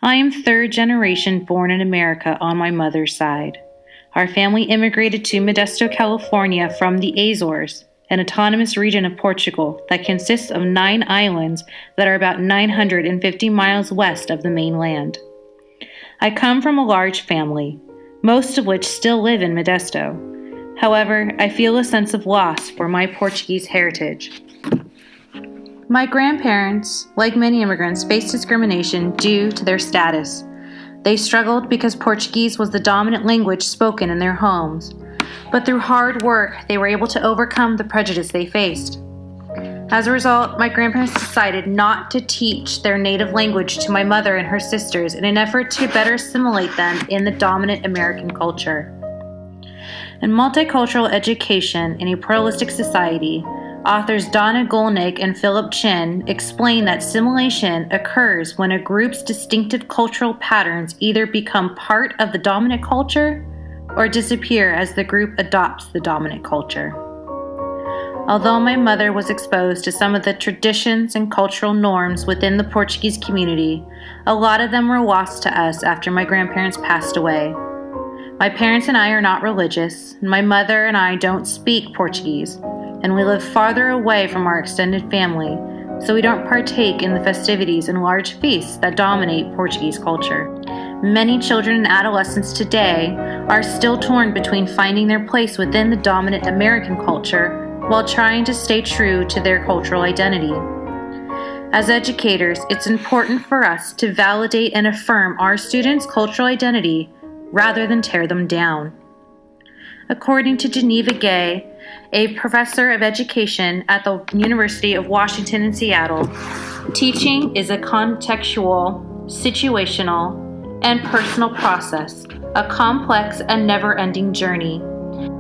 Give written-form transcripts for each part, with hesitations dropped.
I am third generation born in America on my mother's side. Our family immigrated to Modesto, California from the Azores, an autonomous region of Portugal that consists of 9 islands that are about 950 miles west of the mainland. I come from a large family, most of which still live in Modesto. However, I feel a sense of loss for my Portuguese heritage. My grandparents, like many immigrants, faced discrimination due to their status. They struggled because Portuguese was the dominant language spoken in their homes, but through hard work, they were able to overcome the prejudice they faced. As a result, my grandparents decided not to teach their native language to my mother and her sisters in an effort to better assimilate them in the dominant American culture. In Multicultural Education in a Pluralistic Society, authors Donna Golnick and Philip Chin explain that assimilation occurs when a group's distinctive cultural patterns either become part of the dominant culture or disappear as the group adopts the dominant culture. Although my mother was exposed to some of the traditions and cultural norms within the Portuguese community, a lot of them were lost to us after my grandparents passed away. My parents and I are not religious, and my mother and I don't speak Portuguese, and we live farther away from our extended family, so we don't partake in the festivities and large feasts that dominate Portuguese culture. Many children and adolescents today are still torn between finding their place within the dominant American culture while trying to stay true to their cultural identity. As educators, it's important for us to validate and affirm our students' cultural identity rather than tear them down. According to Geneva Gay, a professor of education at the University of Washington in Seattle, teaching is a contextual, situational, and personal process, a complex and never-ending journey.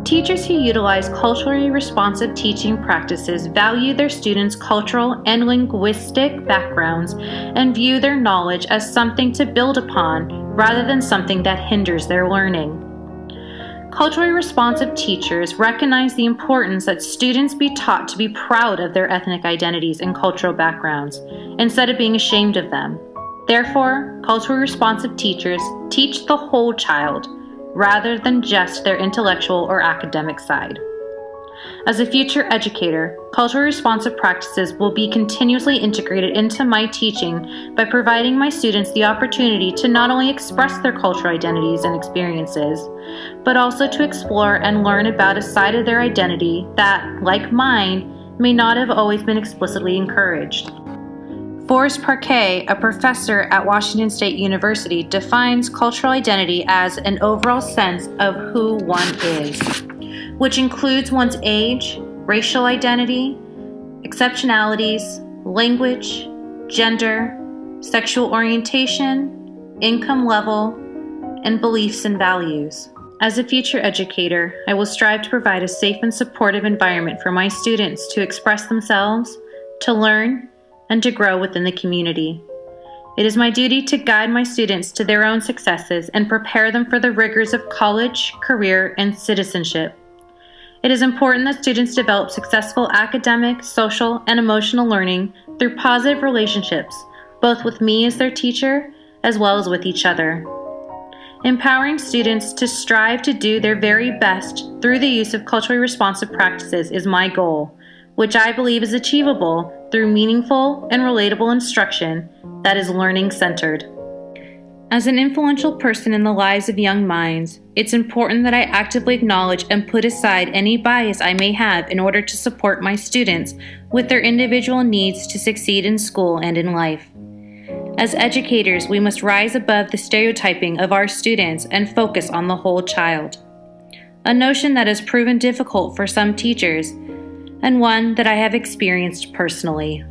Teachers who utilize culturally responsive teaching practices value their students' cultural and linguistic backgrounds and view their knowledge as something to build upon rather than something that hinders their learning. Culturally responsive teachers recognize the importance that students be taught to be proud of their ethnic identities and cultural backgrounds, instead of being ashamed of them. Therefore, culturally responsive teachers teach the whole child, rather than just their intellectual or academic side. As a future educator, culturally responsive practices will be continuously integrated into my teaching by providing my students the opportunity to not only express their cultural identities and experiences, but also to explore and learn about a side of their identity that, like mine, may not have always been explicitly encouraged. Forrest Parquet, a professor at Washington State University, defines cultural identity as an overall sense of who one is, which includes one's age, racial identity, exceptionalities, language, gender, sexual orientation, income level, and beliefs and values. As a future educator, I will strive to provide a safe and supportive environment for my students to express themselves, to learn, and to grow within the community. It is my duty to guide my students to their own successes and prepare them for the rigors of college, career, and citizenship. It is important that students develop successful academic, social, and emotional learning through positive relationships, both with me as their teacher, as well as with each other. Empowering students to strive to do their very best through the use of culturally responsive practices is my goal, which I believe is achievable through meaningful and relatable instruction that is learning-centered. As an influential person in the lives of young minds, it's important that I actively acknowledge and put aside any bias I may have in order to support my students with their individual needs to succeed in school and in life. As educators, we must rise above the stereotyping of our students and focus on the whole child, a notion that has proven difficult for some teachers, and one that I have experienced personally.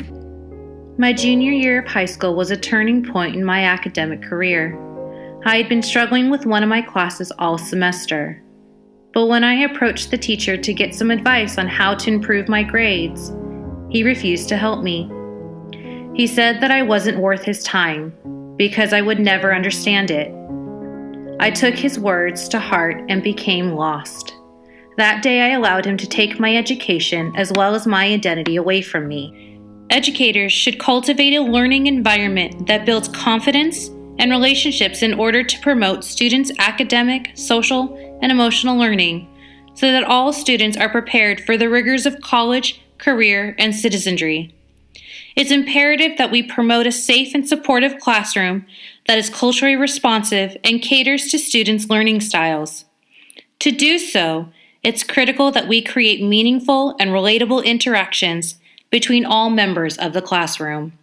My junior year of high school was a turning point in my academic career. I had been struggling with one of my classes all semester. But when I approached the teacher to get some advice on how to improve my grades, he refused to help me. He said that I wasn't worth his time because I would never understand it. I took his words to heart and became lost. That day I allowed him to take my education as well as my identity away from me. Educators should cultivate a learning environment that builds confidence, and relationships in order to promote students' academic, social, and emotional learning so that all students are prepared for the rigors of college, career, and citizenry. It's imperative that we promote a safe and supportive classroom that is culturally responsive and caters to students' learning styles. To do so, it's critical that we create meaningful and relatable interactions between all members of the classroom.